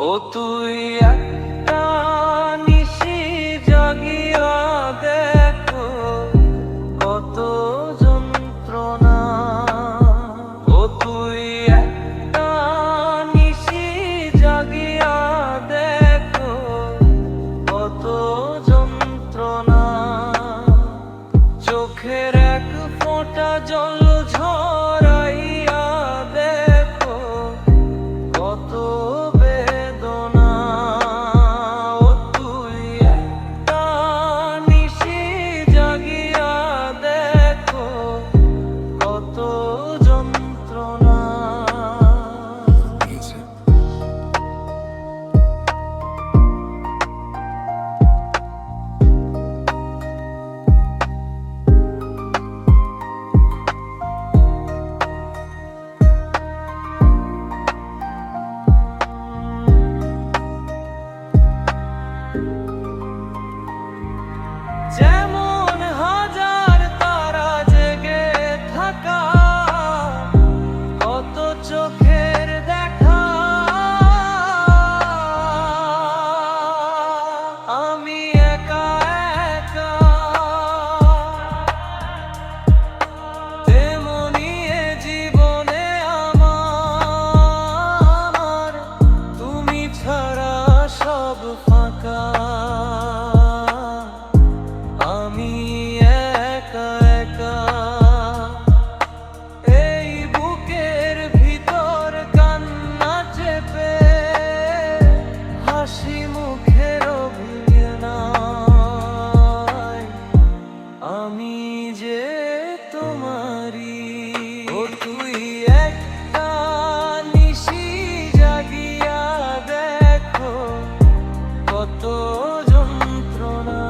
ও তুই একটা নিশি জাগিয়া দেখো কত যন্ত্রণা। ও তুই একটা নিশি জাগিয়া দেখো কত যন্ত্রণা। চোখের এক ফোঁটা জল ঝরাইয়া দেখো কত বেদনা। ও তুই একটা নিশি জাগিয়া দেখো কত যন্ত্রণা। যেমন হাজার তারা জেগে থাকা কত চোখের দেখা, আমি একা একা তেমনি এ জীবনে আমার তুমি ছাড়া সব ফাঁকা। আমি একা একা এই বুকের ভিতর কান্না চেপে হাসি মুখের অভিনয় আমি যে তোমারি। ও তুই একটা নিশি জাগিয়া দেখো কত যন্ত্রণা।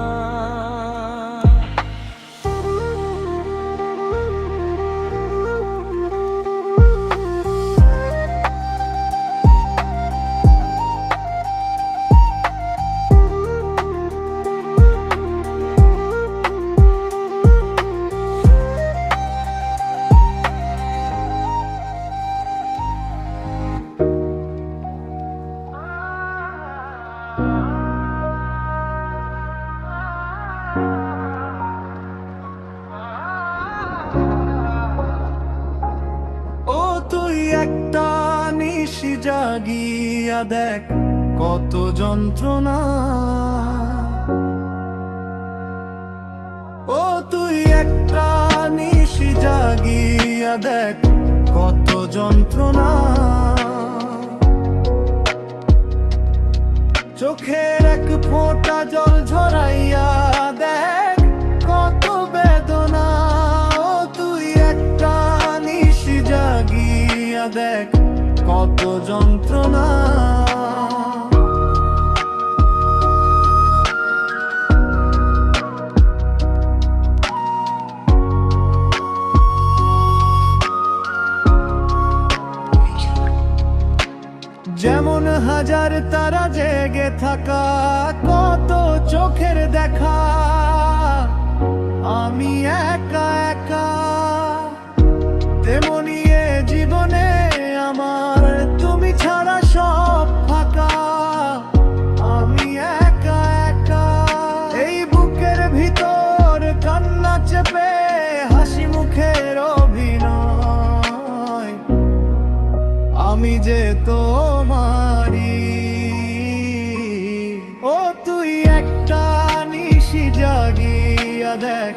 ও তুই একটা নিশি জাগিয়া দেখ কত যন্ত্রণা। ও তুই একটা নিশি জাগিয়া দেখ কত যন্ত্রণা। চোখের এক ফোঁটা জল ঝরাইয়া দেখ কত বেদনা। ও তুই একটা নিশি জাগিয়া দেখ কত যন্ত্রণা। যেমন হাজার তারা জেগে থাকা কত চোখের দেখা, আমি একা একা তেমনি এ জীবনে আমার তুমি ছাড়া সব ফাঁকা। আমি একা একা এই বুকের ভিতর কান্না চেপে হাসি মুখের অভিনয় আমি যে তোমারি। ও তুই একটা নিশি জাগিয়া দেখ